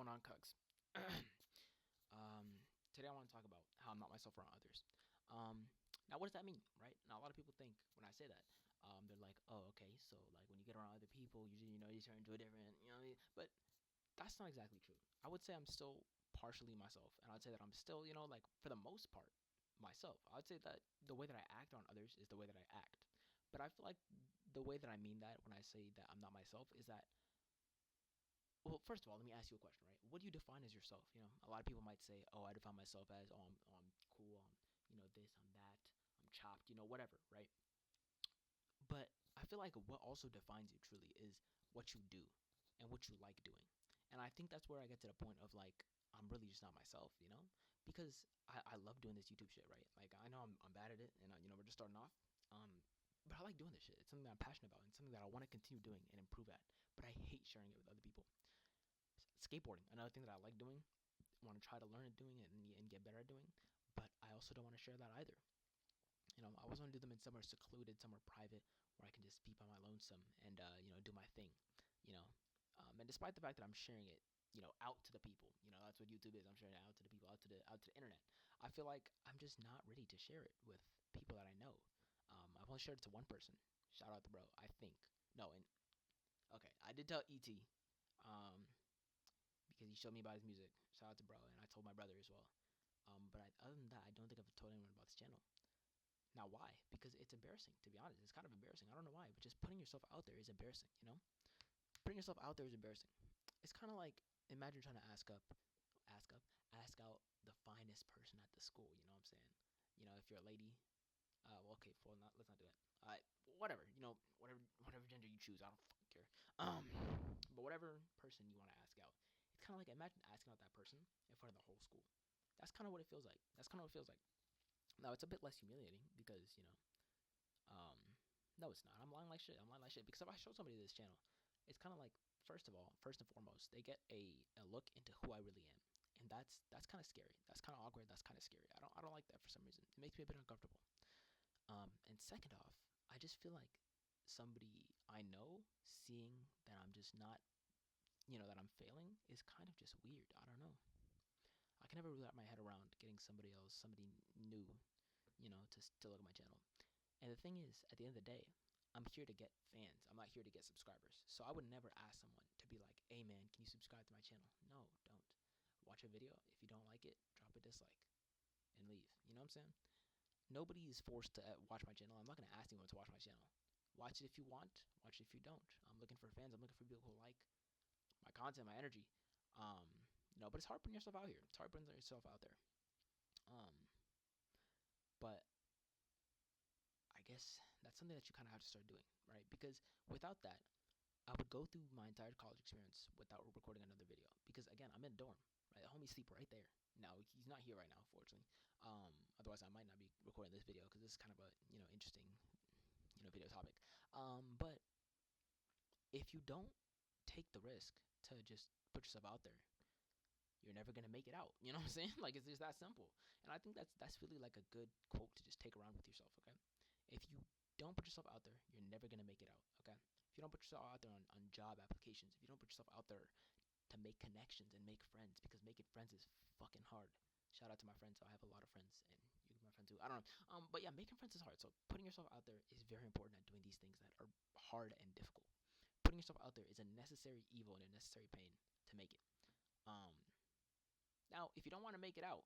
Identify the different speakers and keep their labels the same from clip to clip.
Speaker 1: going on, Cugs? Today I want to talk about how I'm not myself around others. Um, Now, what does that mean, right? Now, a lot of people think when I say that, they're like, "Oh, okay, so like when you get around other people, you turn into a different, you know." What I mean? But that's not exactly true. I would say I'm still partially myself, and I'd say that I'm still, like for the most part, myself. I'd say that the way that I act on others is the way that I act. But I feel like the way that I mean that when I say that I'm not myself is that, well, first of all, let me ask you a question, right? What do you define as yourself? A lot of people might say, "Oh, I define myself as, I'm cool, this, I'm that, I'm chopped, whatever," right? But I feel like what also defines you truly is what you do and what you like doing. And I think that's where I get to the point of like, I'm really just not myself, because I love doing this YouTube shit, right? Like, I know I'm bad at it, and we're just starting off. Um, but I like doing this shit. It's something that I'm passionate about, and something that I want to continue doing and improve at. But I hate sharing it with other people. Skateboarding, another thing that I like doing, want to try to learn at doing it and get better at doing, but I also don't want to share that either. I always want to do them in somewhere secluded, somewhere private, where I can just be by my lonesome and do my thing. You know, and despite the fact that I'm sharing it, out to the people, that's what YouTube is. I'm sharing it out to the people, out to the internet. I feel like I'm just not ready to share it with people that I know. I've only shared it to one person. Shout out to bro. I think no, and okay, I did tell Et, um, because he showed me about his music. Shout out to bro, and I told my brother as well. But other than that, I don't think I've told anyone about this channel. Now, why? Because it's embarrassing, to be honest. It's kind of embarrassing. I don't know why, but just putting yourself out there is embarrassing, Putting yourself out there is embarrassing. It's kind of like, imagine trying to ask up, ask out the finest person at the school, you know what I'm saying? If you're a lady, well, okay, let's not do that. Whatever, whatever gender you choose, I don't fucking care. But whatever person you want to ask out, it's kind of like, imagine asking out that person in front of the whole school. That's kind of what it feels like. That's kind of what it feels like. Now, it's a bit less humiliating because, no, it's not. I'm lying like shit. I'm lying like shit because if I show somebody this channel, it's kind of like, first of all, first and foremost, they get a look into who I really am, and that's kind of scary. That's kind of awkward. That's kind of scary. I don't like that for some reason. It makes me a bit uncomfortable. And second off, I just feel like somebody I know seeing that I'm just not, that I'm failing is kind of just weird. I don't know. I can never really wrap my head around getting somebody new, to look at my channel. And the thing is, at the end of the day, I'm here to get fans. I'm not here to get subscribers. So I would never ask someone to be like, "Hey man, can you subscribe to my channel?" No, don't. Watch a video. If you don't like it, drop a dislike and leave. You know what I'm saying? Nobody is forced to watch my channel. I'm not gonna ask anyone to watch my channel. Watch it if you want. Watch it if you don't. I'm looking for fans. I'm looking for people who like my content, my energy. Um, but it's hard putting yourself out here. It's hard putting yourself out there. Um, but I guess that's something that you kind of have to start doing, right? Because without that, I would go through my entire college experience without recording another video. Because again, I'm in a dorm, right? The homie sleep right there. Now he's not here right now, unfortunately. Otherwise, I might not be recording this video because this is kind of a interesting video topic. But if you don't take the risk to just put yourself out there, you're never gonna make it out. You know what I'm saying? Like, it's just that simple. And I think that's really like a good quote to just take around with yourself. Okay, if you don't put yourself out there, you're never gonna make it out. Okay, if you don't put yourself out there on job applications, if you don't put yourself out there to make connections and make friends, because making friends is fucking hard. Shout out to my friends. I have a lot of friends, and you can be my friend too. I don't know. But yeah, making friends is hard. So putting yourself out there is very important at doing these things that are hard and difficult. Putting yourself out there is a necessary evil and a necessary pain to make it. Um, Now, if you don't want to make it out,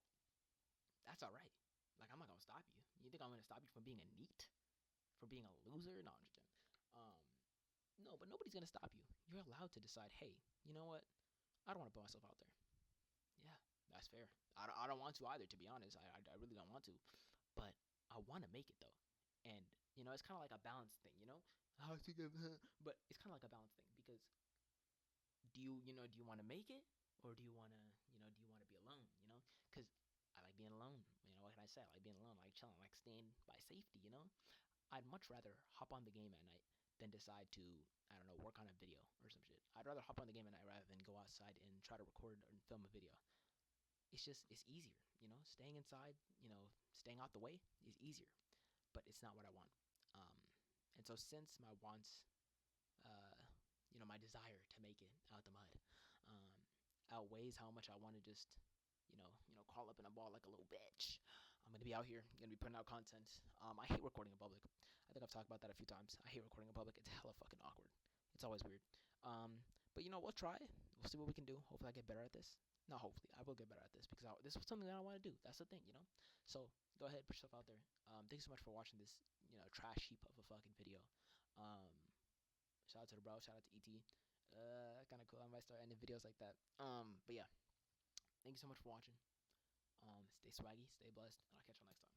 Speaker 1: that's all right. Like, I'm not gonna stop you. You think I'm gonna stop you from being a neat, from being a loser? No, I'm just kidding. Um, no, but nobody's gonna stop you. You're allowed to decide. Hey, you know what? I don't want to put myself out there. Yeah, that's fair. I don't want to either. To be honest, I really don't want to. But I want to make it though, and it's kind of like a balance thing. How to get, but it's kind of like a balance thing because do you want to make it or do you want to be alone? Because I like being alone. What can I say? I like being alone. I like chilling. I like staying by safety. I'd much rather hop on the game at night than decide to, I don't know, work on a video or some shit. I'd rather hop on the game at night rather than go outside and try to record and film a video. It's easier. Staying inside, staying out the way is easier, but it's not what I want. Um, and so since my wants, uh, my desire to make it out the mud, um, outweighs how much I want to just, crawl up in a ball like a little bitch. I'm gonna be out here, gonna be putting out content. I hate recording in public. I think I've talked about that a few times. I hate recording in public. It's hella fucking awkward. It's always weird. But we'll try. We'll see what we can do. Hopefully, I get better at this. Not hopefully, I will get better at this because this is something that I want to do. That's the thing. So go ahead, put yourself out there. Thanks so much for watching this, trash heap of a fucking video. Um, Shout out to the bro. Shout out to ET. Kind of cool. I might start ending videos like that. But yeah, thank you so much for watching. Stay swaggy, stay blessed, and I'll catch y'all next time.